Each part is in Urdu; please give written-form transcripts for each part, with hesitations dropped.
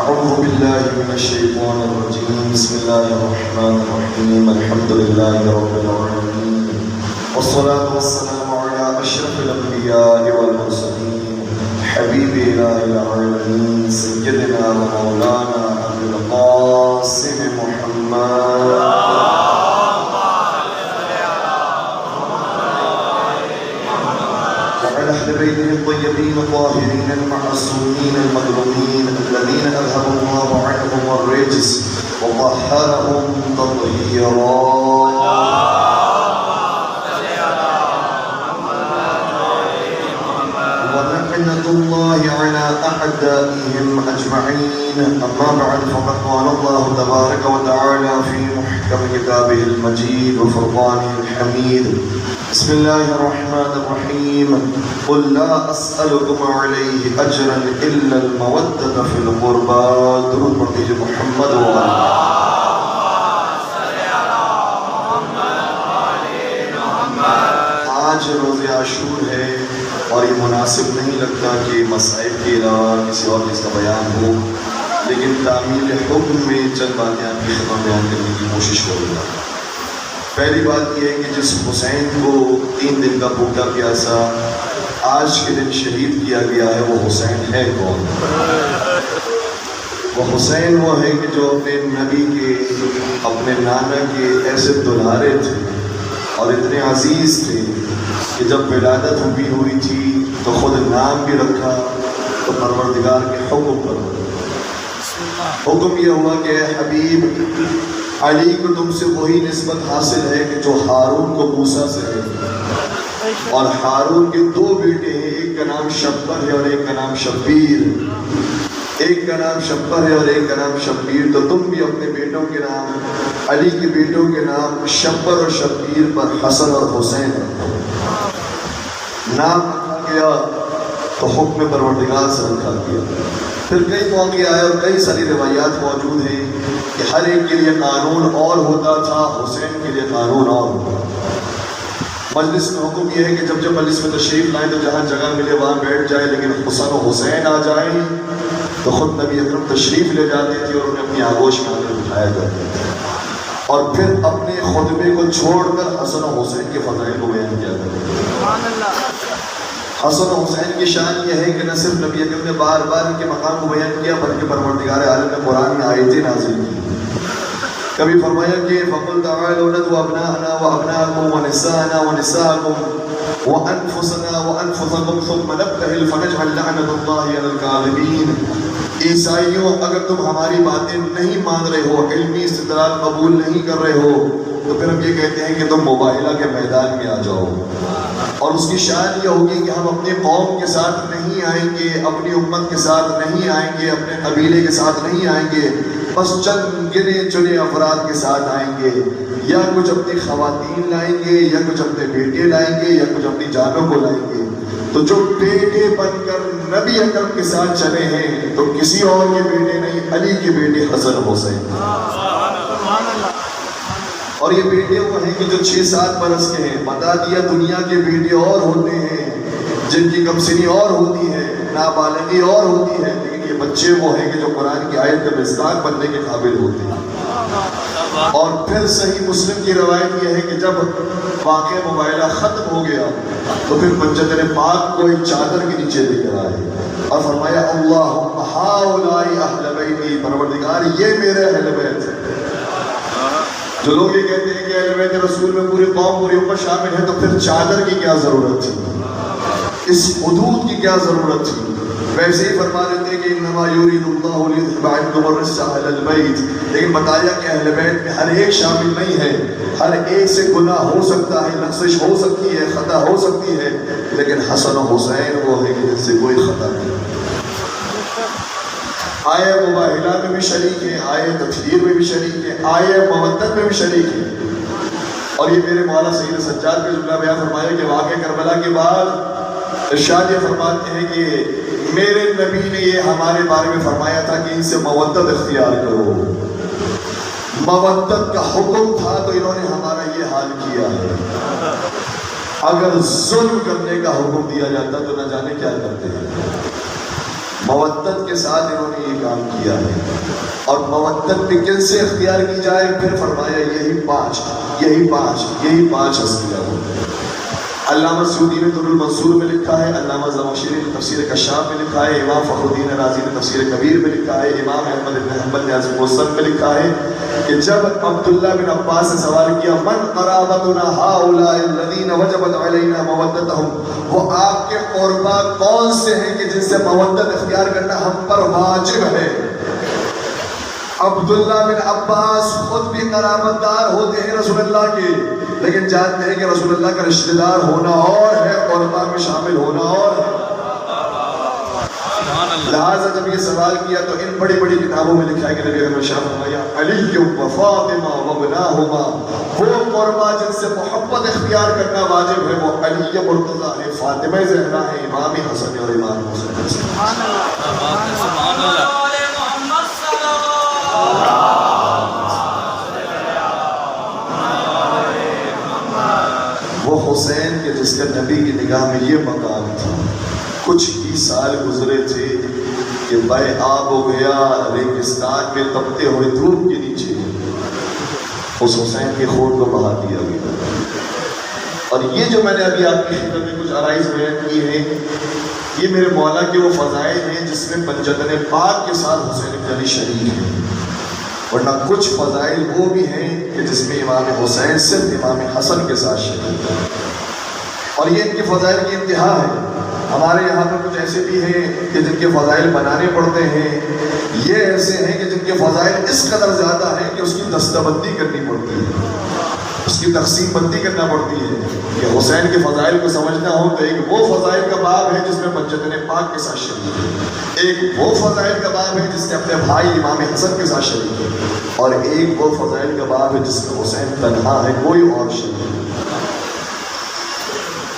أعوذ بالله من الشيطان الرجيم. بسم الله الرحمن الرحيم. الحمد لله رب العالمين، والصلاة والسلام على أشرف الأنبياء والمرسلين، حبيب إله العالمين، سيدنا ومولانا أبي القاسم محمد وعلى أهل بيته الطيبين الطاهرين المعصومين المظلومين الذين أذهب الله عنهم الرجس وطهرهم تطهيرا. ولعنة الله على أعدائهم أجمعين. أما بعد، فقد قال الله تبارك وتعالى في محكم كتابه المجيد وفرقانه الحميد. بسم الله الرحمن الرحيم. قل لا أسألكم عليه أجرا إلا المودة في القربى. درود پڑھتے ہیں محمد آج روز عاشور ہے اور یہ مناسب نہیں لگتا کہ مسائل کے علاوہ کسی اور چیز کا بیان ہو، لیکن تعمیل حکم میں چند باتیں آپ کی خدمت بیان کرنے کی کوشش کروں گا. پہلی بات یہ ہے کہ جس حسین کو 3 دن کا بھوکا پیاسا آج کے دن شہید کیا گیا ہے، وہ حسین ہے کون؟ وہ حسین وہ ہے کہ جو اپنے نبی کے، اپنے نانا کے ایسے دلارے تھے اور اتنے عزیز تھے کہ جب ولادت بھی ہوئی تھی تو خود نام بھی رکھا تو پروردگار کے حکم پر حکم یہ ہوا کہ اے حبیب، علی کو تم سے وہی نسبت حاصل ہے کہ جو ہارون کو موسیٰ سے ہے. اور ہارون کے 2 بیٹے ہیں، ایک کا نام شبر ہے اور ایک کا نام شبیر. ایک کا نام شبر ہے اور ایک کا نام شبیر. تو تم بھی اپنے بیٹوں کے نام، علی کے بیٹوں کے نام شبر اور شبیر پر حسن اور حسین نام رکھا گیا تو حکم پروردگار سے رکھا گیا. پھر کئی موقع آئے اور کئی ساری روایات موجود ہیں کہ ہر ایک کے لیے قانون اور ہوتا تھا، حسین کے لیے قانون اور ہوتا. مجلس میں حکم یہ ہے کہ جب مجلس میں تشریف لائیں تو جہاں جگہ ملے وہاں بیٹھ جائے، لیکن حسن و حسین آ جائیں تو خود نبی اکرم تشریف لے جاتے تھے اور انہیں اپنی آغوش میں آگے بٹھایا کرتے تھے اور پھر اپنے خطبے کو چھوڑ کر حسن و حسین کے فضائل کو بیان کیا کرتے تھے. حسن و حسین کی شان یہ ہے کہ نہ صرف نبی اکرم نے بار بار ان کے مقام کو بیان کیا بلکہ پروردگار عالم نے قرآن میں آیتیں نازل کی. کبھی فرمایا کہ فَقُلْ تَعَالَوْا نَدْعُ أَبْنَاءَنَا وَأَبْنَاءَكُمْ وَنِسَاءَنَا وَنِسَاءَكُمْ وَأَنفُسَنَا وَأَنفُسَكُمْ ثُمَّ نَبْتَهِلْ فَنَجْعَلْ لَعْنَةَ اللَّهِ عَلَى الْكَاذِبِينَ. عیسائیوں، اگر تم ہماری باتیں نہیں مان رہے ہو، علمی استدلال قبول نہیں کر رہے ہو، تو پھر ہم یہ کہتے ہیں کہ تم مباہلہ کے میدان میں آ جاؤ. اور اس کی شان یہ ہوگی کہ ہم اپنی قوم کے ساتھ نہیں آئیں گے، اپنی امت کے ساتھ نہیں آئیں گے، اپنے قبیلے کے ساتھ نہیں آئیں گے، بس چند گنے چنے افراد کے ساتھ آئیں گے. یا کچھ اپنی خواتین لائیں گے، یا کچھ اپنے بیٹے لائیں گے، یا کچھ اپنی جانوں کو لائیں گے. تو جو بیٹے بن کر نبی اکرم کے ساتھ چلے ہیں تو کسی اور کے بیٹے نہیں، علی کے بیٹے حسن حسین. اور یہ بیٹے وہ ہیں کہ جو 6-7 برس کے ہیں. بتا دیا دنیا کے بیٹے اور ہوتے ہیں جن کی کمسنی اور ہوتی ہے، نابالغی اور ہوتی ہے، لیکن یہ بچے وہ ہیں کہ جو قرآن کی آیت کا مصداق بننے کے قابل ہوتے ہیں. اور پھر صحیح مسلم کی روایت یہ ہے کہ جب واقع مباہلہ ختم ہو گیا تو پھر بچت پاک کو ایک چادر کے نیچے لے کر آئے اور فرمایا اللہم ہؤلاء اہل بیتی، پروردگار یہ میرے اہل بیت ہیں. جو لوگ یہ کہتے ہیں کہ اہل بیت رسول میں پوری قوم پوری امت شامل ہے، تو پھر چادر کی کیا ضرورت تھی، اس حدود کی کیا ضرورت تھی. ویسے ہی فرما دیتے ہیں کہ انما یرید اللہ لیذھب عنکم الرجس اہل البیت، لیکن بتایا کہ اہل بیت میں ہر ایک شامل نہیں ہے. ہر ایک سے گناہ ہو سکتا ہے، لغزش ہو سکتی ہے، خطا ہو سکتی ہے، لیکن حسن و حسین وہ ہے کہ جن سے کوئی خطا نہیں. آئے مباہلہ میں بھی شریک ہیں، آئے تطہیر میں بھی شریک ہیں، آئے مودت میں بھی شریک ہیں. اور یہ میرے مولا سید سجاد کا جملہ بیان فرمایا کہ واقع کربلا کے بعد ارشاد یہ فرماتے ہیں کہ میرے نبی نے یہ ہمارے بارے میں فرمایا تھا کہ ان سے مودت اختیار کرو. مودت کا حکم تھا تو انہوں نے ہمارا یہ حال کیا ہے. اگر ظلم کرنے کا حکم دیا جاتا تو نہ جانے کیا کرتے ہیں. مودت کے ساتھ انہوں نے یہ کام کیا ہے. اور مودت بھی کن سے اختیار کی جائے؟ پھر فرمایا یہی پانچ ہستیاں ہوں. علامہ سیوطی نے در المنصور میں لکھا ہے، علامہ زمخشری نے تفسیر کشاف میں لکھا ہے، امام فخر الدین رازی نے تفسیر کبیر میں لکھا ہے، امام احمد بن حنبل نے عظیم السن میں لکھا ہے کہ جب عبداللہ بن عباس نے سوال کیا من قرابتنا هؤلاء الذین وجبت علینا مودتهم، وہ آپ کے قربا کون سے ہیں کہ جن سے مودت اختیار کرنا ہم پر واجب ہے؟ عبداللہ بن عباس خود بھی قرابت دار ہوتے ہیں رسول اللہ کے، لیکن جانتے ہیں کہ رسول اللہ کا رشتہ دار ہونا اور ہے، قربا میں شامل ہونا اور ہے. لہٰذا جب یہ سوال کیا تو ان بڑی بڑی کتابوں میں لکھا ہے کہ نبی اکرم صلی اللہ علیہ وسلم علی و فاطمہ و ابناہما، وہ قربا جن سے محبت اختیار کرنا واجب ہے وہ علی مرتضیٰ ہے، فاطمہ زہرا ہے، امام حسن اور امام حسین. سبحان اللہ سبحان اللہ. وہ حسین کے جس کا نبی کی نگاہ میں یہ مقام تھا، کچھ ہی سال گزرے تھے کہ بے آب ہو گیا، ریگستان میں تپتے ہوئے دھوپ کے نیچے اس حسین کے خون کو بہا دیا گیا. اور یہ جو میں نے ابھی آپ کی خدمت میں کچھ آرائز بیان کی ہیں، یہ میرے مولا کے وہ فضائل ہیں جس میں پنجتن پاک کے ساتھ حسین بن علی شریک ہیں. ورنہ کچھ فضائل وہ بھی ہیں کہ جس میں امام حسین صرف امام حسن کے ساتھ شریک ہے، اور یہ ان کے فضائل کی انتہا ہے. ہمارے یہاں پر کچھ ایسے بھی ہیں کہ جن کے فضائل بنانے پڑتے ہیں، یہ ایسے ہیں کہ جن کے فضائل اس قدر زیادہ ہیں کہ اس کی دستہ بندی کرنی پڑتی ہے، اس کی تقسیم بندی کرنا پڑتی ہے. کہ حسین کے فضائل کو سمجھنا ہو تو ایک وہ فضائل کا باب ہے جس میں پنجتن پاک کے ساتھ شریک ہے، ایک وہ فضائل کا باب ہے جس میں اپنے بھائی امام حسن کے ساتھ شریک ہے، اور ایک وہ فضائل کا باب ہے جس میں حسین تنہا ہے، کوئی اور شریک ہے.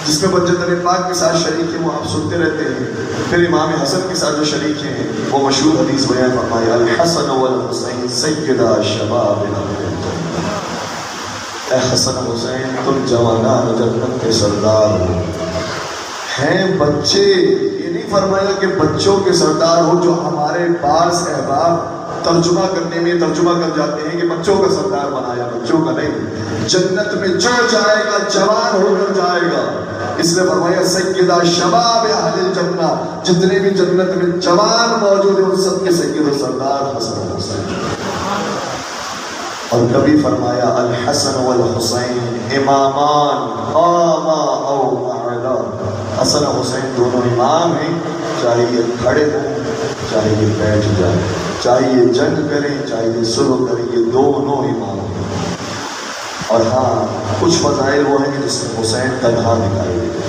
جس میں پنجتن پاک کے ساتھ شریک ہے وہ آپ سنتے رہتے ہیں. پھر امام حسن کے ساتھ جو شریک ہیں وہ مشہور حدیث بیان فرمایا الحسن والحسین سیدہ شباب الجنہ، اے حسن حسین تم جوانان جنت کے سردار ہو. ہیں بچے، یہ نہیں فرمایا کہ بچوں کے سردار ہو جو ہمارے پاس احباب ترجمہ کرنے میں ترجمہ کر جاتے ہیں کہ بچوں کا سردار بنایا، بچوں کا نہیں. جنت میں جو جائے گا جوان ہو کر جائے گا، اس نے فرمایا سیدہ شباب اہل الجنہ، جتنے بھی جنت میں جوان موجود ہیں ان سب کے سید و سردار حسن حسین. اور کبھی فرمایا الحسن والحسین امامان قاما او قعدا، حسن حسین دونوں امام ہیں، چاہے یہ کھڑے ہوں چاہے یہ بیٹھ جائیں، چاہے یہ جنگ کریں چاہے یہ صلح کریں، یہ دونوں امام ہیں. اور ہاں کچھ فضائل وہ ہیں کہ جس میں حسین تنہا دکھائی دیتے.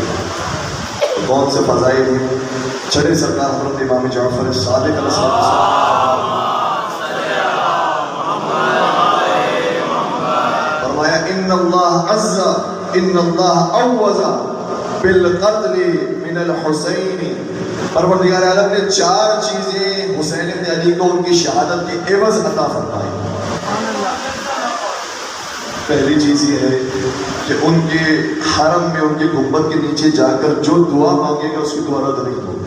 کون سے فضائل ہیں؟ چھڑے سرکار حضرت امام جعفر صادق علیہ السلام فرمایا ان اللہ عز ان اللہ عوض بالقتل من الحسین. پروردگار عالم نے 4 چیزیں حسین بن علی کو ان کی شہادت کے عوض عطا فرمائی. پہلی چیز یہ ہے کہ ان کے حرم میں ان کے گنبد کے نیچے جا کر جو دعا مانگے گا اس کی دعا رد نہیں ہوگی.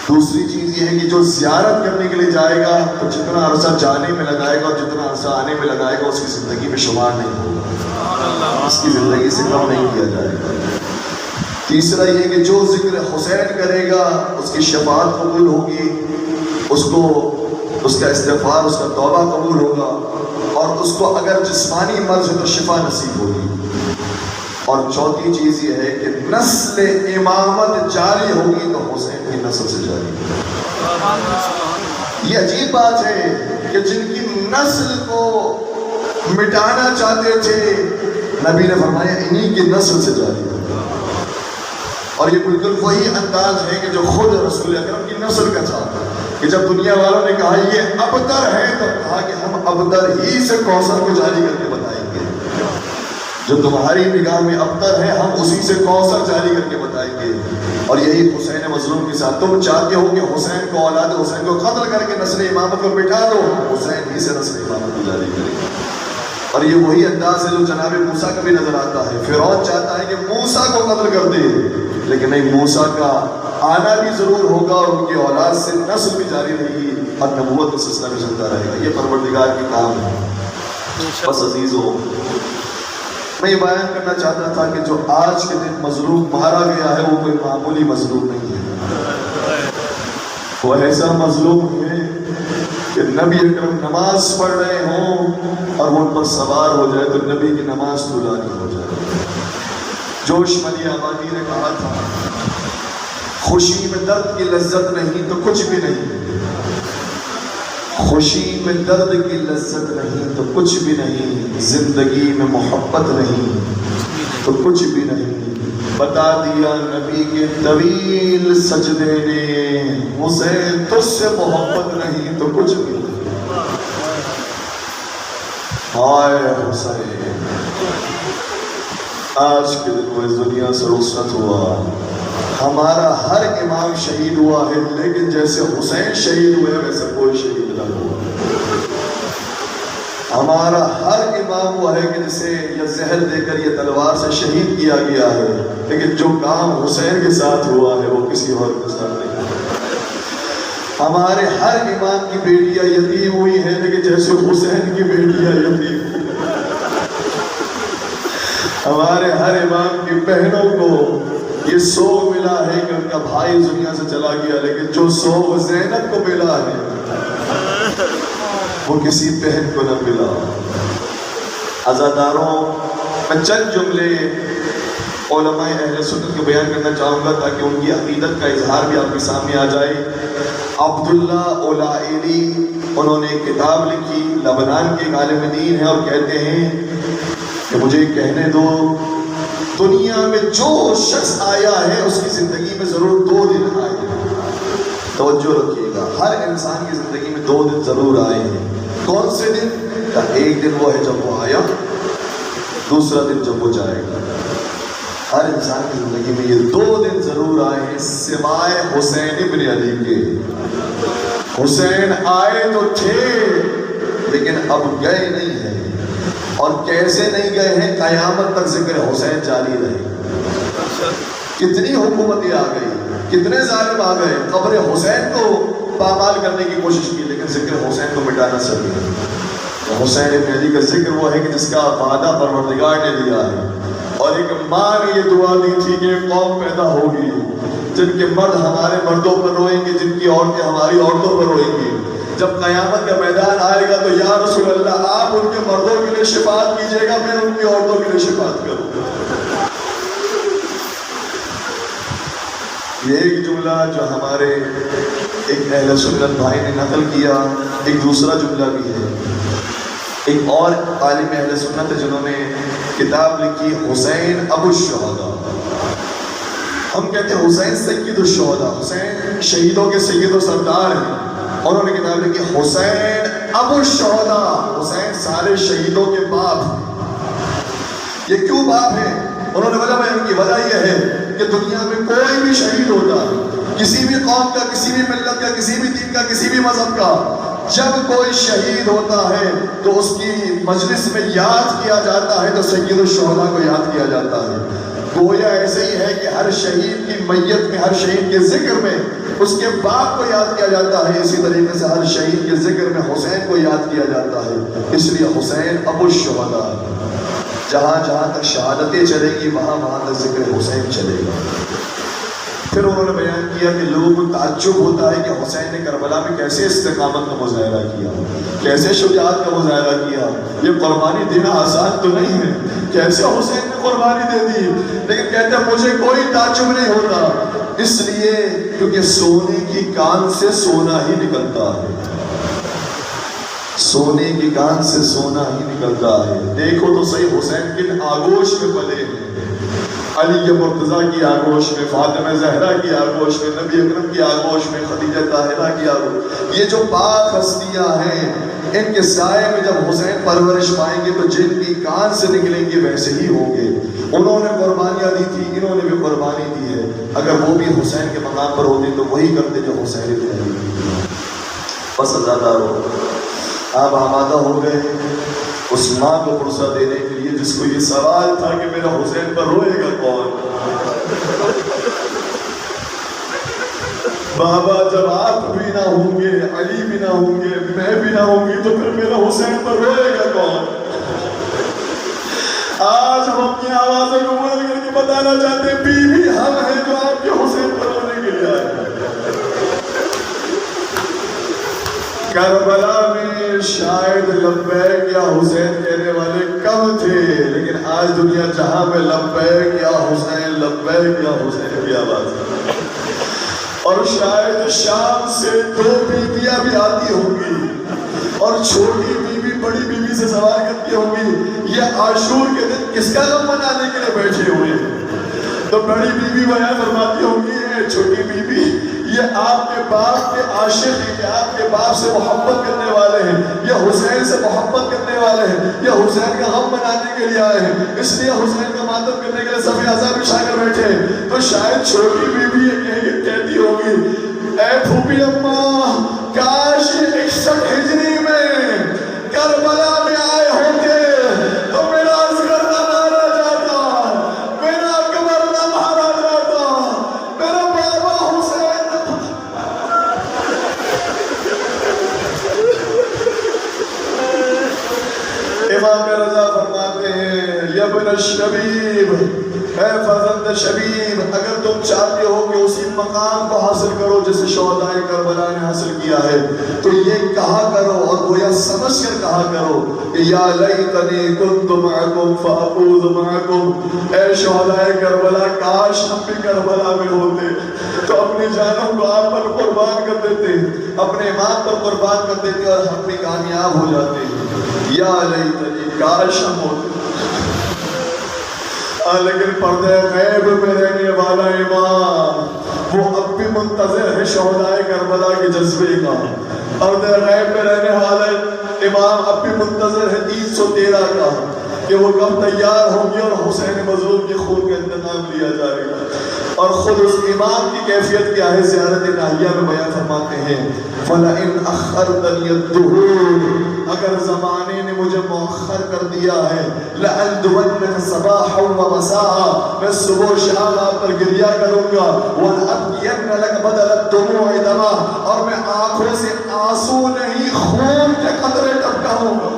دوسری چیز یہ ہے کہ جو زیارت کرنے کے لیے جائے گا تو جتنا عرصہ جانے میں لگائے گا اور جتنا عرصہ آنے میں لگائے گا اس کی زندگی میں شمار نہیں ہوگا، اس کی زندگی سے کم نہیں کیا جائے گا. تیسرا یہ کہ جو ذکر حسین کرے گا اس کی شفاعت قبول ہوگی، اس کو اس کا استغفار اس کا توبہ قبول ہوگا، اور اس کو اگر جسمانی مرض ہے تو شفا نصیب ہوگی. اور چوتھی چیز یہ ہے کہ نسل امامت جاری ہوگی تو حسین کی نسل سے جاری ہوگی. یہ عجیب بات ہے کہ جن کی نسل کو مٹانا چاہتے تھے نبی نے فرمایا انہی کی نسل سے جاری ہوگی. اور یہ بالکل وہی انداز ہے کہ جو خود رسول اکرم کی نسل کا تھا کہ جب دنیا والوں نے کہا یہ ابتر ہے تو کہا کہ ہم ابتر ہی سے کوثر کو جاری کر کے بتائیں گے. جو تمہاری نگاہ میں ابتر ہے ہم اسی سے کوثر جاری کر کے بتائیں گے. اور یہی حسین مظلوم کے ساتھ تم چاہتے ہو کہ حسین کو اولاد حسین کو قتل کر کے نسل امامت کو بٹھا دو, حسین ہی سے نسل امامت کو جاری کرے. اور یہ وہی انداز ہے جو جناب موسیٰ کا بھی نظر آتا ہے. فرعون چاہتا ہے کہ موسیٰ کو قتل کر دے, لیکن نہیں, موسیٰ کا آنا بھی ضرور ہوگا اور ان کی اولاد سے نسل بھی جاری رہے گی اور نبوت کا سلسلہ بھی چلتا رہے گا. یہ پروردگار کی کام ہے. بس عزیزو, میں یہ بیان کرنا چاہتا تھا کہ جو آج کے دن مظلوم مارا گیا ہے وہ کوئی معمولی مظلوم نہیں ہے. وہ ایسا مظلوم ہے کہ نبی اکرم نماز پڑھ رہے ہوں اور وہ ان پر سوار ہو جائے تو نبی کی نماز طولہ نہیں ہو جائے. جوش ملی آبادی نے کہا تھا, خوشی میں درد کی لذت نہیں تو کچھ بھی نہیں, خوشی میں درد کی لذت نہیں تو کچھ بھی نہیں, زندگی میں محبت نہیں تو کچھ بھی نہیں. بتا دیا نبی کے طویل سجدے نے, حسین تجھ سے محبت نہیں تو کچھ بھی نہیں. ہائے حسین, آج کے دن وہ اس دنیا سے رخصت ہوا. ہمارا ہر امام شہید ہوا ہے, لیکن جیسے حسین شہید ہوئے ویسے کوئی شہید نہ ہوا. ہمارا ہر امام ہوا ہے کہ جسے یا زہر دے کر یا تلوار سے شہید کیا گیا ہے, لیکن جو کام حسین کے ساتھ ہوا ہے وہ کسی اور کے ساتھ نہیں ہوا. ہمارے ہر امام کی بیٹیاں یتیم ہوئی ہیں, لیکن جیسے حسین کی بیٹیاں یتیم ہوئی. ہمارے ہر امام کی بہنوں کو یہ سوگ ملا ہے کہ ان کا بھائی دنیا سے چلا گیا, لیکن جو سوگ زینب کو ملا ہے وہ کسی بہن کو نہ ملا. عزاداروں, میں چند جملے علماء اہل سنت کو بیان کرنا چاہوں گا تاکہ ان کی عقیدت کا اظہار بھی آپ کے سامنے آ جائے. عبداللہ اولائلی, انہوں نے ایک کتاب لکھی, لبنان کے ایک عالم دین ہیں, اور کہتے ہیں کہ مجھے کہنے دو, دنیا میں جو شخص آیا ہے اس کی زندگی میں ضرور 2 دن آئے ہیں. توجہ رکھیے گا, ہر انسان کی زندگی میں 2 دن ضرور آئے ہیں. کون سے دن؟ ایک دن وہ ہے جب وہ آیا, دوسرا دن جب وہ جائے گا. ہر انسان کی زندگی میں یہ 2 دن ضرور آئے ہیں, سوائے حسین ابن علی کے. حسین آئے تو تھے لیکن اب گئے نہیں ہیں, اور کیسے نہیں گئے ہیں, قیامت تک ذکر حسین جاری رہے. کتنی حکومتیں آ گئی, کتنے ظالم آ گئے, قبر حسین کو پامال کرنے کی کوشش کی, لیکن ذکر حسین کو مٹا نہ سکے. حسین ابن علی کا ذکر وہ ہے کہ جس کا وعدہ پروردگار نے دیا ہے, اور ایک ماں نے یہ دعا دی تھی کہ قوم پیدا ہوگی جن کے مرد ہمارے مردوں پر روئیں گے, جن کی عورتیں ہماری عورتوں پر روئیں گی. جب قیامت کا میدان آئے گا تو یا رسول اللہ آپ ان کے مردوں کے لیے شفاعت کیجئے گا, میں ان کی عورتوں کے لیے شفاعت کروں گا. یہ ایک جملہ جو ہمارے ایک اہل سنت بھائی نے نقل کیا. ایک دوسرا جملہ بھی ہے, ایک اور عالم اہل سنت جنہوں نے کتاب لکھی حسین ابو الشہداء. ہم کہتے ہیں حسین سید الشہداء, حسین شہیدوں کے سید و سردار ہیں. انہوں نے کتاب لکھی حسین ابو الشہداء, حسین سارے شہیدوں کے باپ. یہ کیوں باپ ہے؟ انہوں نے وجہ بیان کی. وجہ یہ ہے کہ دنیا میں کوئی بھی شہید ہوتا, کسی بھی قوم کا, کسی بھی ملت کا, کسی بھی دین کا, کسی بھی مذہب کا, جب کوئی شہید ہوتا ہے تو اس کی مجلس میں یاد کیا جاتا ہے تو سید الشہداء کو یاد کیا جاتا ہے. گویا ایسے ہی ہے کہ ہر شہید کی میت میں, ہر شہید کے ذکر میں اس کے باپ کو یاد کیا جاتا ہے. اسی طریقے سے ہر شہید کے ذکر میں حسین کو یاد کیا جاتا ہے. اس لیے حسین ابو الشہداء. جہاں جہاں تک شہادتیں چلے گی وہاں وہاں تک ذکر حسین چلے گا. پھر انہوں نے بیان کیا کہ لوگوں کو تعجب ہوتا ہے کہ حسین نے کربلا میں کیسے استقامت کا مظاہرہ کیا, کیسے شجاعت کا مظاہرہ کیا. یہ قربانی دینا آسان تو نہیں ہے, کیسے حسین نے قربانی دے دی. لیکن کہتے ہیں مجھے کوئی تعجب نہیں ہوتا, اس لیے کیونکہ سونے کی کان سے سونا ہی نکلتا ہے. سونے کی کان سے سونا ہی نکلتا ہے. دیکھو تو صحیح حسین کن آگوش میں پلے ہیں, علی مرتضیٰ کی آغوش میں، فاطمہ زہرا کی آغوش میں، نبی اکرم کی آغوش میں، خدیجہ طاہرہ کی آغوش، یہ جو پاک ہستیاں ہیں ان کے سائے میں جب حسین پرورش پائیں گے تو جن بھی کان سے نکلیں گے ویسے ہی ہوں گے۔ انہوں نے قربانیاں دی تھی، انہوں نے بھی قربانی دی ہے، اگر وہ بھی حسین کے مقام پر ہوتے تو وہی کرتے جو حسین تھے۔ بس ازادار ہو، آپ آمادہ ہو گئے اس ماں کو فرصت دینے کے لیے جس کو یہ سوال تھا کہ میرا حسین پر روئے گا کون؟ بابا جب آپ بھی نہ ہوں گے، علی بھی نہ ہوں گے، میں بھی نہ ہوں گی تو پھر میرا حسین پر روئے گا کون؟ آج ہم اپنی آوازوں کو بلند کر کے بتانا چاہتے ہیں بیوی ہم ہیں جو آپ کے حسین پر رونے کے لیے آئے۔ کربلا میں شاید لبیک یا حسین کہنے والے کم تھے، لیکن آج دنیا جہاں میں لبیک یا حسین، لبیک یا حسین کی آواز ہے۔ اور شاید شام سے 2 بیویاں بھی آتی ہوں گی اور چھوٹی بیوی بڑی بیوی سے سوال کرتی ہوں گی یہ عاشور کے دن کس کا غم منانے کے لیے بیٹھے ہوئے ہیں؟ تو بڑی بیوی بیان فرماتی ہوں گی اے چھوٹی بیوی یہ آپ کے باپ کے عاشق ہیں، کہ آپ کے باپ سے محبت کرنے والے ہیں، یہ حسین سے محبت کرنے والے ہیں، یہ حسین کا غم منانے کے لیے آئے ہیں، اس لیے حسین کا ماتم کرنے کے لیے سبھی اعضاء بچھا کر بیٹھے ہیں۔ تو شاید چھوٹی بیوی یہ کہتی ہوگی اے پھوپھی اماں کاش 61 ہجری میں کربلا میں آئے ہوتے تو میرا اصغر نہ مارا جاتا، میرا اکبر نہ مارا جاتا، میرا بابا حسین نہ۔ امام رضا فرماتے ہیں یبن الشبیب، اے فرزند شبیب، اگر تم چاہتے ہو کہ اسی مقام کو حاصل کرو جسے شہدائے کربلا نے حاصل کیا ہے تو یہ کہا کرو اور گویا سمجھ کر کہا کرو کہ یا لیتنی کنت معکم فافوز معکم، اے شہدائے کربلا کاش ہم بھی کربلا میں ہوتے تو اپنی جانوں کو آپ پر قربان کر دیتے، اپنے امام پر قربان کر دیتے اور ہم بھی کامیاب ہو جاتے۔ یا لیتنی کاش ہم ہوتے۔ لیکن پردہ غیب میں رہنے والا امام وہ اب بھی منتظر ہے شہدائے کربلا کے جذبے کا، پردہ غیب میں رہنے والا امام اب بھی منتظر ہے 313 کا کہ وہ کب تیار ہوں گے اور حسین مظلوم کے خون کا انتقام لیا جائے گا۔ اور خود اس امام کی کیفیت کیا ہے زیارت ناہیہ میں بیان فرماتے ہیں فَلَئِنْ أَخَّرْتَنِيَ الدُّهُورِ، اگر زمانے نے مجھے مؤخر کر دیا ہے لَأَنْدُوَنَّكَ صَبَاحًا وَمَسَاءً، میں صبح و شام آپ پر گریہ کروں گا، وَلَأَبْكِيَنَّ لَكَ بَدَلَ الدُّمُوعِ دَمًا، اور میں آنکھوں سے آنسو نہیں خون کے قطرے ٹپکاؤں گا،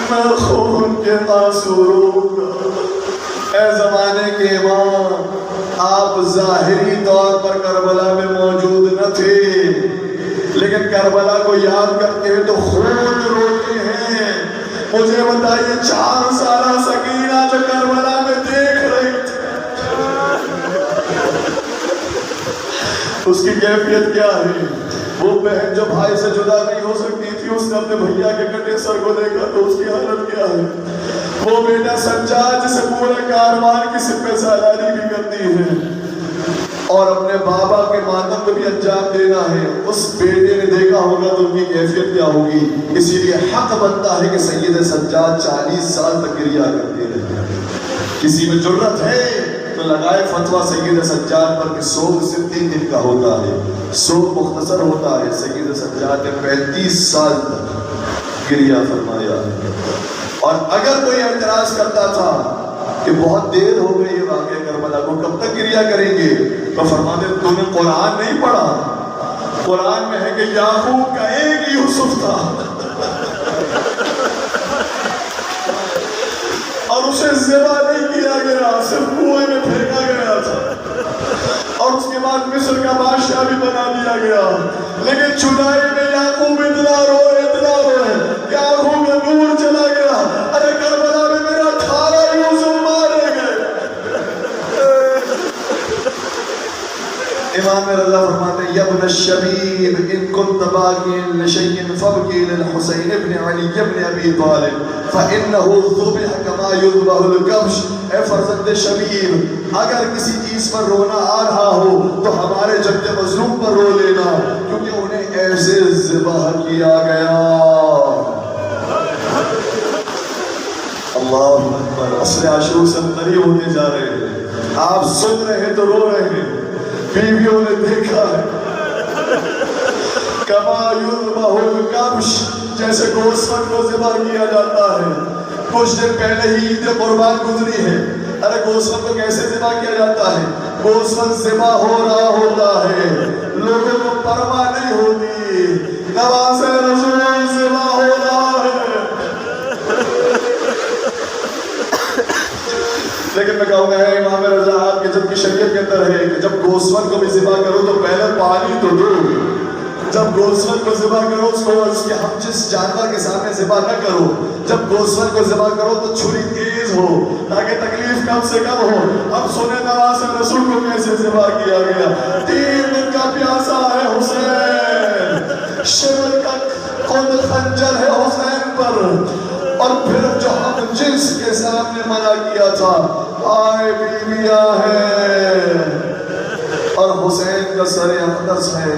میں خون کے آنسو روں گا۔ اے زمانے کے امام آپ ظاہری طور پر کربلا میں موجود نہ تھے لیکن کربلا کو یاد کرتے ہیں تو خون روتے ہیں۔ مجھے بتائیے 4 سالہ سکینہ جو کربلا میں دیکھ رہی تھی اس کی کیفیت کیا ہے؟ وہ بہن جو بھائی سے جدا نہیں ہو سکتی تھی اس نے اپنے بھیا کے کٹے سر کو دیکھا تو اس کی حالت کیا ہے؟ وہ بیٹا سجاد جسے پورے کاروان کی سپہ سالاری بھی کرتی ہے اور اپنے بابا کے ماتم کو بھی انجام دینا ہے، اس بیٹے نے دیکھا ہوگا تو ان کی کیفیت کیا ہوگی؟ اسی لیے حق بنتا ہے کہ سید سجاد 40 سال تک گریہ کرتے رہے۔ کسی میں جرت ہے تو لگائے فتویٰ سید سجاد پر کہ سوگ صرف 3 دن کا ہوتا ہے، سوگ مختصر ہوتا ہے۔ سید سجاد نے 35 سال تک گریہ فرمایا اور اگر کوئی اعتراض کرتا تھا کہ بہت دیر ہو گئی ہے واقعہ کربلا کو کب تک گریہ کریں گے تو فرماتے ہیں تم نے قرآن نہیں پڑھا؟ قرآن میں ہے کہ یعقوب کا ایک ہی یوسف تھا اور اسے ذبح نہیں کیا گیا، صرف کنویں میں پھینکا گیا تھا اور اس کے بعد مصر کا بادشاہ بھی بنا دیا گیا، لیکن جدائی میں یعقوب اتنا روئے کہ آنکھوں میں نور چلا گیا۔ ارے کربلا میں میرا 18 یوسف مارے گئے۔ امام رضا فرماتے ہیں یبن الشبیب ان کنت باغین لشیء فابکی للحسین ابن علی ابن ابی طالب فانه ذبح کما یذبح الکبش. اے فرزند شبیب اگر کسی چیز پر رونا آ رہا ہو تو ہمارے جد مظلوم پر رو لینا کیونکہ انہیں ایسے ذبح کیا گیا. اللہ اکبر. عصر عاشور سے قریب ہوتے جا رہے ہیں. آپ سن رہے ہیں تو رو رہے ہیں. بیویوں نے دیکھا ہے کما یذبح الکبش جیسے گوشت کو ذبح کیا جاتا ہے. کچھ دن پہلے ہی عید قربان گزری ہے. ارے گوشت کو کیسے ذبح کیا جاتا ہے؟ گوشت ذبح ہو رہا ہوتا ہے لوگوں کو پرواہ نہیں ہوتی. نواز رسول ذبح ہو رہا ہے. لیکن میں کہوں گا ہے امام رضا آپ کے جب کی شریعت کے اندر ہے کہ جب گوسفند کو بھی ذبح کرو تو پہلے پانی تو دو. جب گوسفند کو ذبح کرو اس کو اس کے ہم جس جانور کے سامنے ذبح نہ کرو. جب گوسفند کو ذبح کرو تو چھری تیز ہو تاکہ تکلیف کم سے کم ہو. اب سنیں نواز رسول کو کیسے ذبح کیا گیا. 3 دن کا پیاسا ہے حسین. شمر کا خود خنجر ہے حسین پر. اور پھر جو ہم جنس کے سامنے منع کیا تھا آئے بیویاں ہیں اور حسین کا سر اقدس ہے.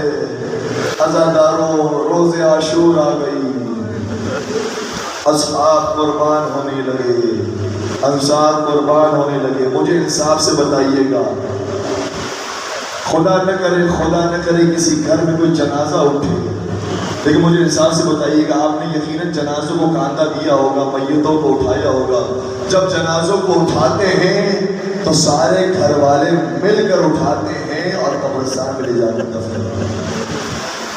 عزاداروں روز عاشور آ گئی. اصحاب قربان ہونے لگے. انصار قربان ہونے لگے. مجھے انصاف سے بتائیے گا خدا نہ کرے کسی گھر میں کوئی جنازہ اٹھے لیکن مجھے انصاف سے بتائیے گا آپ نے یقیناً جنازوں کو کاندھا دیا ہوگا میتوں کو اٹھایا ہوگا. جب جنازوں کو اٹھاتے ہیں تو سارے گھر والے مل کر اٹھاتے ہیں اور قبرستان میں لے جا کر دفن کرتے ہیں.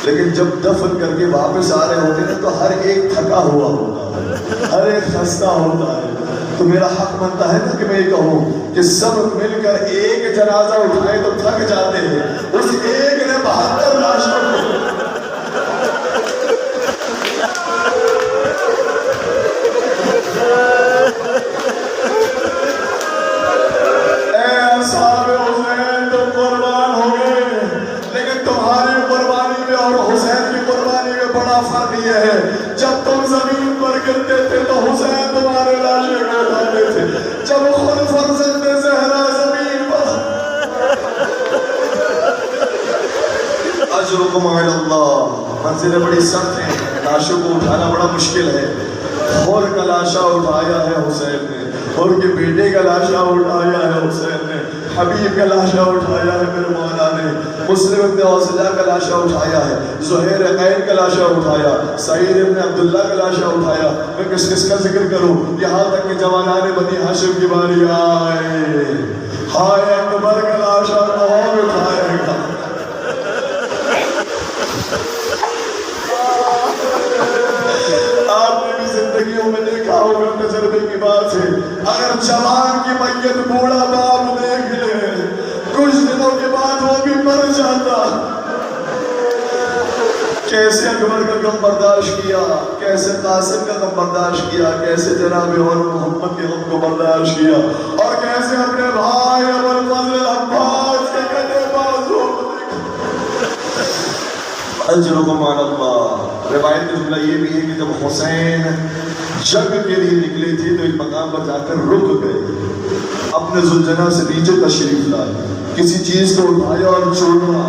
لیکن جب دفن کر کے واپس آ رہے ہوتے ہیں تو ہر ایک تھکا ہوا ہوتا ہے. ہر ایک خستہ ہوتا ہے. تو میرا حق بنتا ہے نا کہ میں یہ کہوں کہ سب مل کر ایک جنازہ اٹھائے تو تھک جاتے ہیں. اس ایک نے 72 لاشوں کو فرق یہ ہے جب تم زمین پر گرتے تھے تو حسین تمہارے لاشیں کو اٹھاتے تھے. جب خود فرزند زہرا زمین پر اجرکم علی اللہ. منزلیں بڑی سخت ہیں. لاشوں کو اٹھانا بڑا مشکل ہے. خور کا لاشا اٹھایا ہے حسین نے. خور کے بیٹے کا لاشا اٹھایا ہے حسین نے. حبیب کا لاشا اٹھایا ہے میرے مولا نے. مسلم ابن اوسجہ کا لاشا اٹھایا ہے. زہیر قین کا لاشا اٹھایا. سعید ابن عبداللہ کا لاشا اٹھایا. میں کس کس کا ذکر کروں یہاں تک کہ جوانان بنی ہاشم کی باری آئے. ہائے اکبر کا لاشا کون اٹھائے گا. آپ نے بھی زندگیوں میں دیکھا ہوگا تجربے کی بات ہے. اگر جوان کی میت بوڑھا باپ دیکھ لے کچھ دنوں کے بعد وہ بھی مر جاتا. کیسے اکبر کا غم برداشت کیا, کیسے قاسم کا غم برداشت کیا, کیسے جناب اور محمد کے غم کو برداشت کیا, اور کیسے اپنے بھائی ابوالفضل عباس کے کٹے بازو. اجرکم علی اللہ. روایت میں جملہ یہ بھی ہے کہ جب حسین جنگ کے لیے نکلے تھے تو ایک مقام پر جا کر رک گئے. اپنے زلجنہ سے نیچے تشریف لائے. کسی چیز کو اٹھایا اور چھوڑا.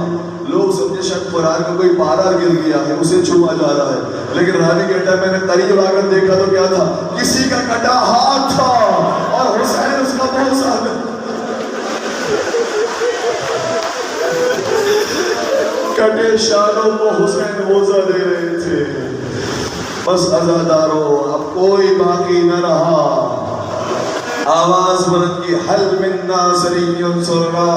لوگ سمجھے شاید قرآن کا کوئی پارا گر گیا ہے اسے چھپا جا رہا ہے. لیکن رانی کہتا ہے میں نے قریب آ کر دیکھا تو کیا تھا, کسی کا کٹا ہاتھ تھا اور حسین اس کا بوسہ ہے. کٹے شانوں کو حسین بوسہ دے رہے تھے. بس عزادارو اب کوئی باقی نہ رہا. آواز بلند کی حل من ناصر ینصرنا.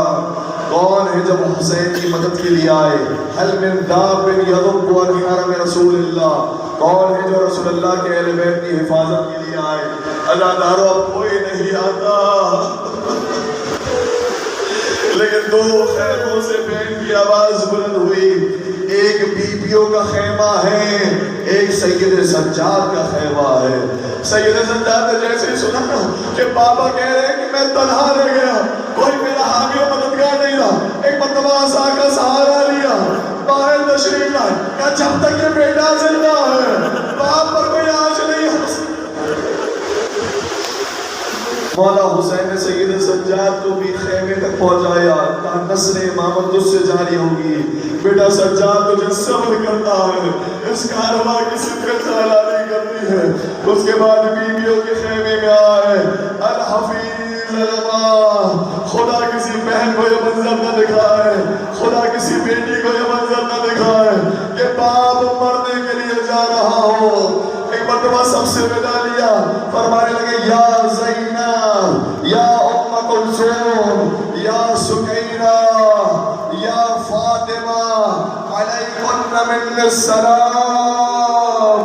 کون ہے جب حسین کی مدد کے لیے آئے؟ حل من داب یضب عن حرم رسول اللہ. کون ہے جو رسول اللہ کے اہل بیت کی حفاظت کے لیے آئے؟ عزادارو اب کوئی نہیں آتا. لیکن دو خیموں سے بین کی آواز بلند ہوئی. ایک بیبیوں کا خیمہ ہے, ایک سید سجاد کا خیمہ ہے. سید سجاد نے جیسے سنا کہ بابا کہہ رہے ہیں کہ میں تنہا رہ گیا, کوئی میرا حامی و مددگار نہیں رہا. ایک مرتبہ آسا کا سہارا لیا، باہر تشریف لائے، کہا جب تک یہ بیٹا زندہ ہے باپ پر کوئی آنچ نہیں ہو سکتی۔ مولا حسین نے سید سجاد کو بھی خیمے تک پہنچایا، کہا نسل امامت تجھ سے جاری ہوگی، بیٹا سجاد تجھے صبر کرنا ہے، اس کارواں کی صدقت سالاری کرنی ہے۔ اس کے بعد بیویوں کے خیمے میں آئے، الحفیظ علماء، خدا کسی بہن کو یہ منظر نہ دکھائے، خدا کسی بیٹی کو یہ منظر نہ دکھائے کہ باپ مرنے کے لیے جا رہا ہو۔ ایک مرتبہ سب سے ودا لیا، فرمانے لگے یا زینب، یا ام کلثوم، یا سکینہ، یا فاطمہ، علیکن من السلام،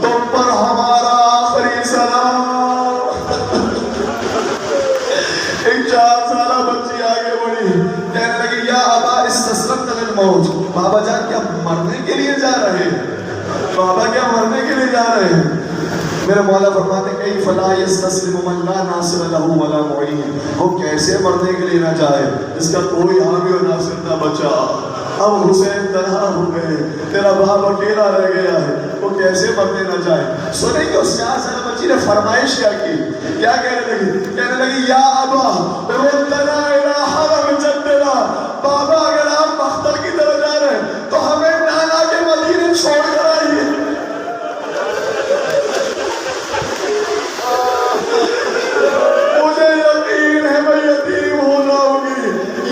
تم پر ہمارا آخری سلام۔ ایک 4 سالہ بچی آگے بڑھی، کہنے لگی یا ابا استسلمت للموت، بابا جان کیا مرنے کے لیے جا رہے ہیں؟ بابا کیا مرنے کے لیے جا رہے ہیں؟ میرے مولا فرماتے ہیں کئی فلا یستسلم من لا ناصر له ولا معین، وہ کیسے مرنے کے لیے نہ جائے جس کا کوئی حامی و ناصر نہ بچا۔ اب حسین تنہا ہو گئے، تیرا باپ اکیلا رہ گیا ہے، وہ کیسے مرنے نہ جائے۔ سنیں کہ اس 4 سالہ بچی نے فرمائش کیا کی، کیا کہنے لگی؟ کہنے لگی یا ابا ردنا الی حرم جدنا، بابا اگر آپ مختل کی طرف جا رہے ہیں تو ہمیں نانا کے مدینے چھوڑ کر آئیے۔ مجھے یقین ہے میں یتیم ہو جاؤں گی،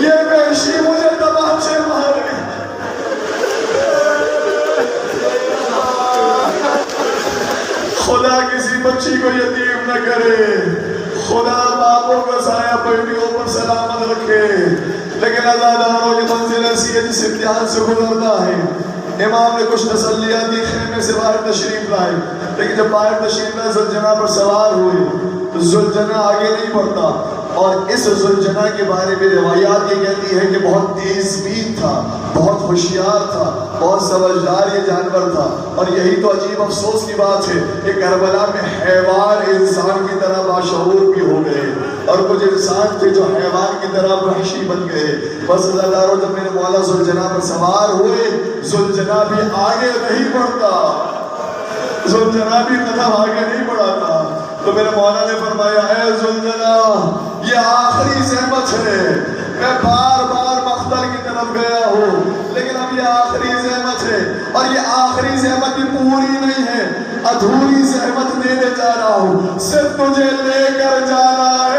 یہ وحشی مجھے تماچے مارے۔ خدا کسی بچی کو یتیم نہ کرے، خدا باپوں کا سایہ بیٹیوں پر سلامت رکھے، لیکن عزاداروں کی منزل ایسی ہے جس امتحان سے گزرتا ہے۔ امام نے کچھ تسلیات دی، خیمے سے باہر تشریف لائے، لیکن جب باہر تشریف لائے زلجنہ پر سوار ہوئے تو زلجنہ آگے نہیں بڑھتا، اور اس زلجنہ کے بارے میں روایات یہ کہتی ہے کہ بہت تیز بین تھا، بہت ہوشیار تھا، بہت سمجھدار یہ جانور تھا۔ اور یہی تو عجیب افسوس کی بات ہے کہ کربلا میں حیوان انسان کی طرح باشعور بھی ہو گئے، اور کچھ انسان تھے جو حیوان کی طرح وحشی بن گئے۔ بس عزاداروں جب میرے مولا زلجنہ پر سوار ہوئے، زلجنہ بھی آگے نہیں بڑھتا، زلجنہ بھی قدم آگے نہیں بڑھاتا، تو میرے مولا نے فرمایا اے زلجنہ یہ آخری زحمت ہے، میں بار بار مختل کی طرف گیا ہوں لیکن اب یہ آخری زحمت ہے، اور یہ آخری زحمت بھی پوری نہیں ہے، ادھوری زحمت دینے جا رہا ہوں، صرف تجھے لے کر جانا ہے۔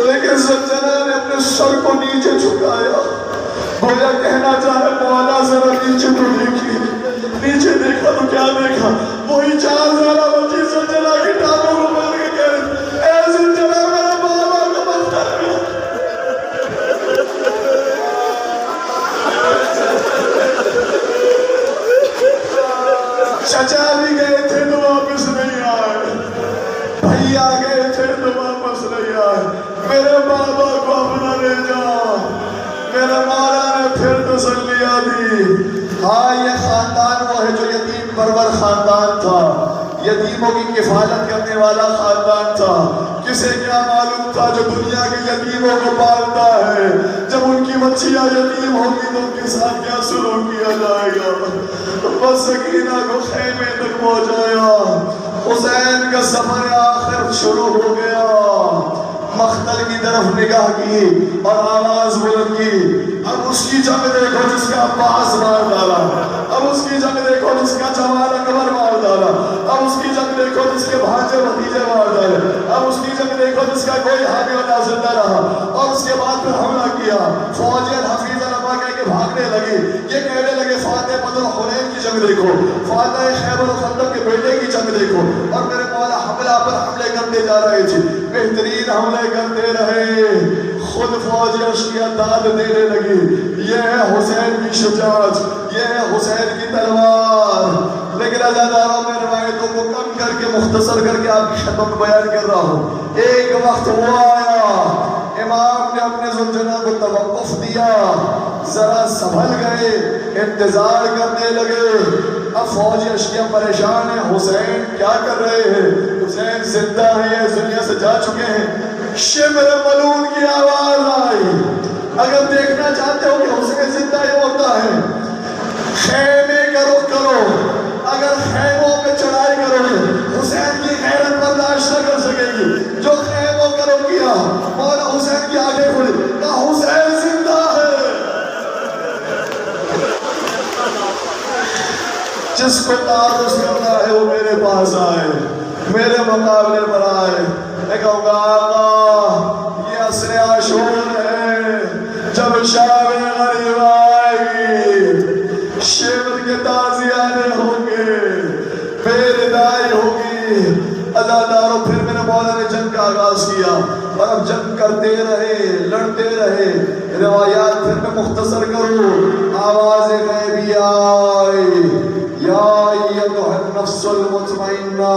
لیکن زلجنہ نے اپنے سر کو نیچے جھکایا، گویا کہنا چاہے مولا ذرا نیچے تو دیکھیے۔ نیچے دیکھا تو کیا دیکھا، وہی 4 سالہ بچی زلجنہ کی ٹانگوں کو پکڑ کے کہہ رہی اے زلجنہ میرے بابا کو مت کر۔ چچا بھی گئے تھے تو واپس نہیں آئے، بھیا گئے تھے تو واپس نہیں آئے، میرے بابا کو اپنا لے جا۔ میرے مولا نے پھر تسلیاں دی، ہاں یہ خاندان وہ ہے جو یتیم پرور خاندان تھا، یتیموں کی کفالت کرنے والا خاندان تھا۔ کسے کیا معلوم تھا جو دنیا کے یتیموں کو پالتا ہے، جب ان کی بچیاں یتیم ہوگی تو ان کے ساتھ کیا سلوک کیا جائے گا۔ بس سکینہ کو خیمے تک پہنچایا، حسین کا سفر آخر شروع ہو گیا۔ مختل کی طرف نگاہ کی اور آواز بلند کی، اب اس کی جنگ دیکھو جس کا عباس مار ڈالا، اب اس کی جنگ دیکھو جس کا جوان اکبر مار ڈالا، اب اس کی جنگ دیکھو جس کے بھانجے بھتیجے مار ڈالے، اب اس کی جنگ دیکھو جس کا کوئی حامی و ناصر نہ رہا۔ اور اس کے بعد پھر حملہ کیا، فوج الحفیظ علماء کہہ کے بھاگنے لگی، یہ کہنے لگے فاتح بدر حنین کی جنگ دیکھو، فاتح خیبر و خندق کے بیٹے کی جنگ دیکھو۔ اور میرے مولا حملہ پر حملے کرتے جا رہے تھے، بہترین حملے کرتے رہے، خود فوج اشکیا داد دینے لگی، یہ ہے حسین کی شجاعت، یہ ہے حسین کی تلوار۔ لیکن عزاداروں میں روایتوں کو کم کر کے مختصر کر کے آپ کی خدمت بیان کر رہا ہوں۔ ایک وقت وہ آیا، امام نے اپنے زلجنہ کو توقف دیا، ذرا سنبھل گئے، انتظار کرنے لگے۔ اب فوجی اشکیا پریشان ہیں، حسین کیا کر رہے ہیں، حسین زندہ ہیں یا اس دنیا سے جا چکے ہیں، شمر ملون کی آواز آئی. اگر دیکھنا چاہتے ہو کہ حسین زندہ ہی ہوتا ہے، خیمے کا رخ کرو. اگر خیموں پہ چڑھائی کرو گے حسین کی غیرت برداشت نہ کر سکے گی. جو خیموں کا رخ کیا مولا حسین کی آنکھیں کھلی، کہا حسین زندہ ہے. جس کو تعرض کرنا ہے وہ میرے پاس آئے، میرے مقابلے پر آئے. میں کہوں گا آقا یہ عصر عاشور ہے، جب شب غریب آئے گی، شمر کے تازیانے ہوں گے، بیردائی ہوگی. عزاداروں پھر میرے مولا نے جنگ کا آغاز کیا اور اب جنگ کرتے رہے، لڑتے رہے. روایات پھر میں مختصر کروں. آواز غیبی آئی، یا ایتھا النفس المطمئنہ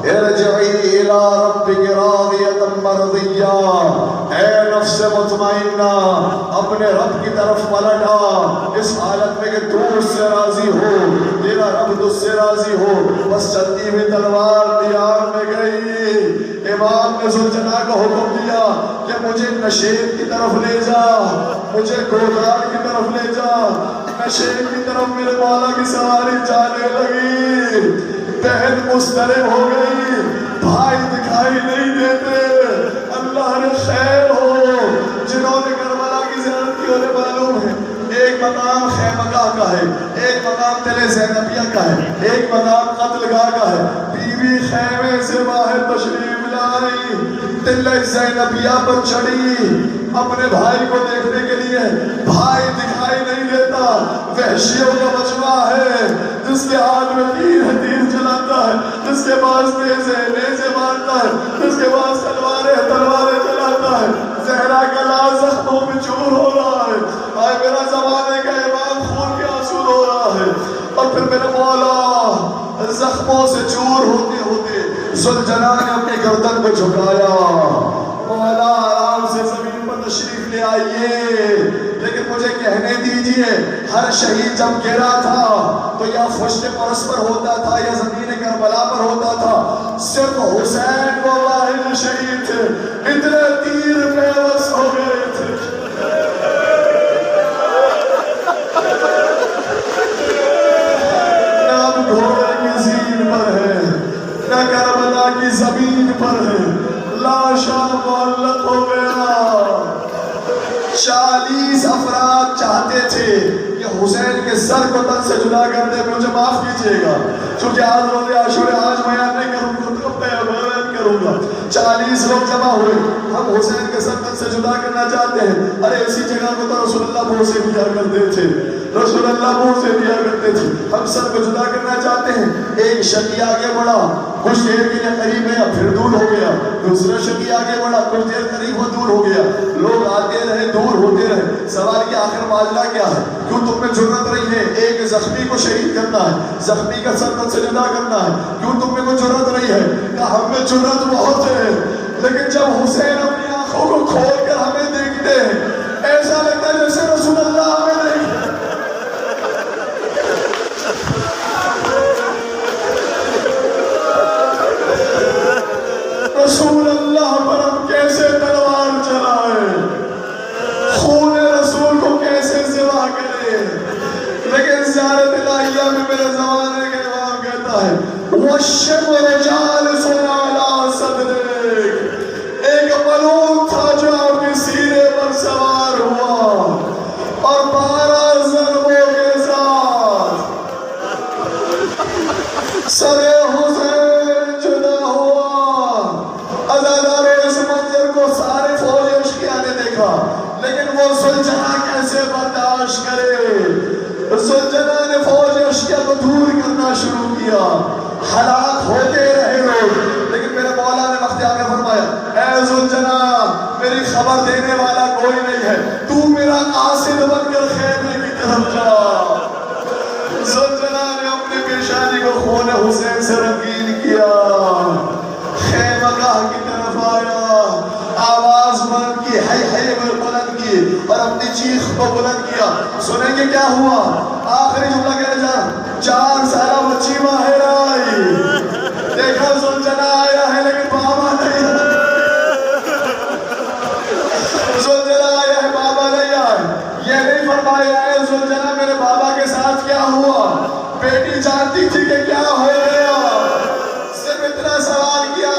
ارجعی الی ربک راضیۃ مرضیہ. اے نفس مطمئنہ اپنے رب کی طرف پلٹا، اس حالت میں کہ تو اس سے راضی ہو، تیرا رب تجھ سے راضی ہو. بس چلتی ہوئی تلوار دیار میں گئی. امام نے ذوالجلال کو حکم دیا کہ مجھے نشیب کی طرف لے جا، مجھے گودار کی طرف لے جا. نشیب کی طرف میرے مولا کی سواری جانے لگی. بہن مضطرب ہو گئی، بھائی دکھائی نہیں دیتے. اللہ نے خیر ہو، جنہوں نے کربلا کی زیارت کی انہیں معلوم ہے ایک مقام خیمگاہ کا ہے، ایک مقام تل زینبیہ کا ہے، ایک مقام قتل گاہ کا ہے. بی بی خیمے سے باہر تشریف لائی، تل زینبیہ پر چڑھی اپنے بھائی کو دیکھنے کے لیے. بھائی دکھائی نہیں دیتا، وحشیوں کا مجمع ہے، جس کے ہاتھ میں تیر ہے تیر چلاتا ہے، جس کے پاس نیزے نیزے مارتا ہے، جس کے پاس تلواریں تلواریں چلاتا ہے. زہرا کا لاز زخموں میں چور ہو رہا ہے. آئے میرا زمانے کا امام خون کے آنسو رو رہا ہے. اور پھر میرے مولا زخموں سے چور ہوتے ہوتے ذوالجلال نے اپنی گردن کو جھکایا. مولا آرام سے زمین پر تشریف لے آئیے، لیکن مجھے کہنے دیجئے ہر شہید جب گرا تھا تو یا فشت پرس پر ہوتا تھا یا زمین کربلا پر ہوتا تھا. صرف حسین وہ واحد شہید تھے، اتنے تیر بے بس ہو گئے تھے. نہ اب گھوڑے کی زین پر ہے، نہ کربلا کی زمین پر ہے، لاشا معلق ہو گیا. 40 افراد چاہتے تھے کہ حسین کے سر کو تن سے جدا کر دے. مجھے معاف کیجئے گا چونکہ آج روز عاشور آج بیان نہیں کروں گا تو بیان کروں گا. 40 لوگ جمع ہوئے، ہم حسین کے سر تن سے جدا کرنا چاہتے ہیں. ارے اسی جگہ کو تو رسول اللہ منہ سے دیا کرتے تھے، رسول اللہ منہ سے دیا کرتے تھے. ہم سر کو جدا کرنا چاہتے ہیں. ایک شکی آگے بڑھا، کچھ دیر کے لیے قریب گیا پھر دور ہو گیا. دوسرا شکی آگے بڑھا، کچھ دیر قریب ہو دور ہو گیا. لوگ آتے رہے دور ہوتے رہے. سوال کی آخر ماجرا کیا ہے؟ کیوں تم میں جرت رہی ہے ایک زخمی کو شہید کرنا ہے، زخمی کا سر تن سے جدا کرنا ہے؟ کیوں تم میں کوئی جرت رہی ہے؟ کہ ہم میں جرت بہت ہے، لیکن جب حسین اپنی آنکھوں کو کھول کر ہمیں دیکھتے ہیں ایسا لگتا ہے جیسے رسول اللہ ہمیں نہیں. رسول اللہ پر ہم کیسے تلوار چلائیں، خون رسول کو کیسے ذبح کریں. لیکن زیارت الہیہ میں میرے زمانے کا امام کہتا ہے وَالشِّمْرُ جَالِسٌ عَلَىٰ صَدْرِكَ. ایک ملون تھا جو آپ کے سینے پر سوار ہوا اور 12 ضربوں کے ساتھ سر حسین جدا ہوا. عزاداروں اس منظر کو سارے فوج اشقیاء نے دیکھا، لیکن وہ ذوالجلال کیسے برداشت کرے. ذوالجلال نے فوج اشقیاء کو دور کرنا شروع کیا. ہلاک ہوتے رہے لوگ، لیکن میرے مولا نے وقت آ کے فرمایا اے ذوالجلال میری خبر دینے والا کوئی نہیں ہے، تو میرا قاصد بن کر خیمے کی طرف جا. ذوالجلال نے اپنے پیشانی کو خون حسین سے رنگین کیا، خیمگاہ کی طرف آیا، آواز بلند کی، ہی بلند کی اور اپنی چیخ کو بلند کیا. سنیں گے کیا ہوا؟ آخری جملہ کہنے جا رہا 4 سالہ بچی باہر آئی. دیکھا ذوالجلال آیا ہے لیکن بابا نہیں. زلجلالہ میرے بابا کے ساتھ کیا ہوا؟ بیٹی جانتی تھی کہ کیا ہو گیا، صرف اتنا سوال کیا،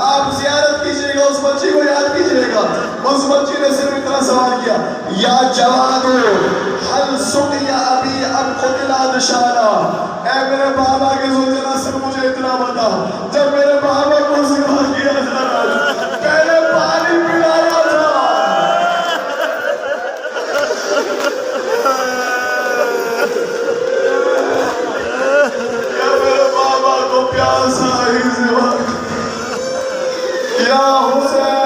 آپ زیارت کیجئے گا اس بچی کو یاد کیجئے گا، اس بچی نے صرف اتنا سوال کیا، یا جوادو حل سقی ابی اب قتل دشارہ، اے میرے بابا کے زلجلالہ صرف مجھے اتنا بتا، جب میرے بابا کو ذبح کیا تھا پہلے پانی پلایا تھا، یا میرے بابا کو پیاسا ہی ذبح یا حسین.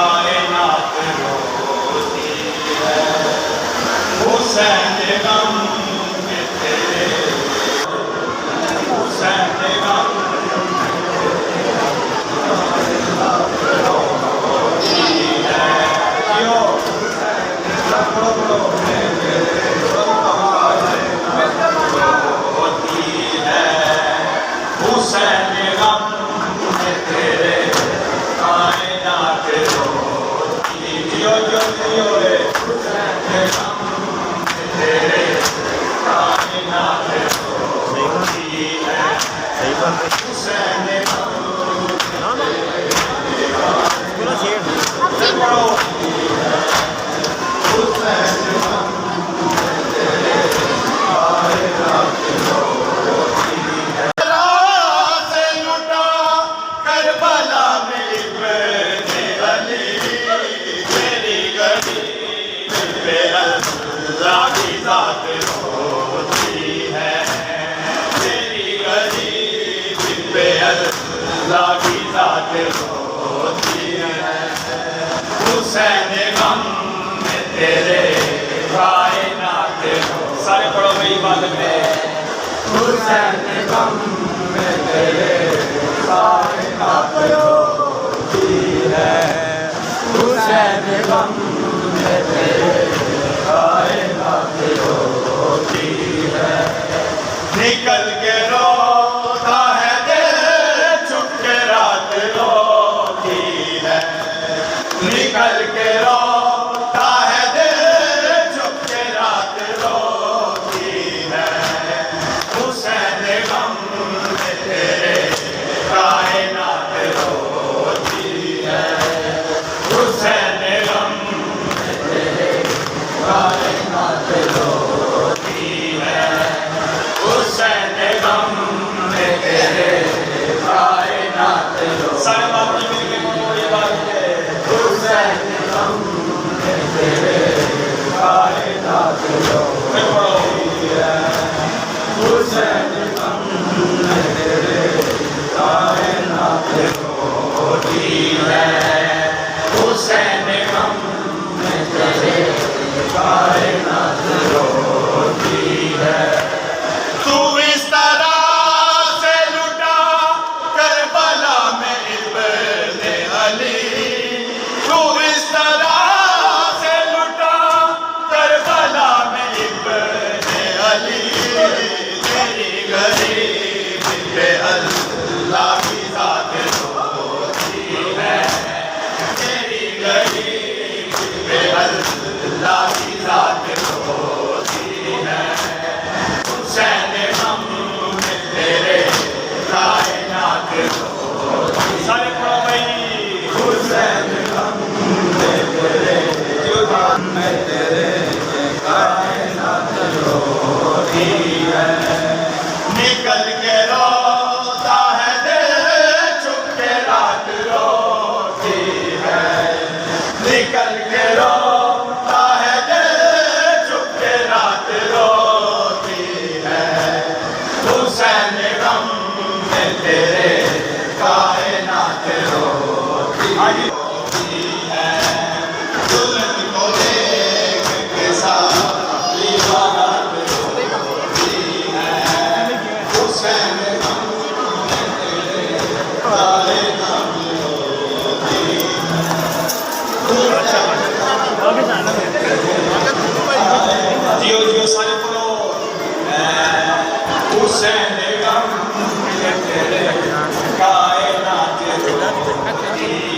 کائنات روتی ہے حسین غم میں تیرے حسین غم روتی ہے کیوں حسین غم میں تیرے کائنات روتی جو رے حسین غم میں تیرے کائنات روتی ہے حسین غم حسین غم میں تیرے کائنات سارے پڑھو میری بات میں حسین غم میں تیرے کائنات روتی ہے حسین غم میں تیرے کائنات روتی ہے نکل کے روتا ہے دل چھپ کے رات روتی ہے نکل کے روتا ہے دل چھپ کے رات روتی ہے حسین غم میں تیرے کائنات روتی ہے حسین غم میں تیرے کائنات روتی ہے حسین غم میں تیرے کائنات سارے باپی مل کے بولو یہ بات ہے حسین غم میں تیرے کائنات روتی ہے حسین غم میں تیرے کائنات روتی ہے حسین غم میں تیرے کائنات روتی ہے تو اس طرح سے لٹا کربلا میں ابن علی تو اس طرح سے لٹا کربلا میں ابن علی تیری غریب پہ اللہ کی ذات روتی ہے تیری غریب پہ اللہ کی ذات روتی ہے حسین غم میں تیرے کائنات روتی سارے پڑھو بھائی حسین غم میں تیرے کائنات روتی ہے نکل کے روتا ہے دل چھپ کے رات روتی ہے نکل کے روتا ہے دل چھپ کے رات روتی ہے حسین غم میں تیرے کائنات روتی ہے دلہن کو دیکھ کے ساری بارات روتی ہے حسین غم میں تیرے کائنات روتی ہے جیو سارے پڑھو حسین غم میں تیرے کائنات روتی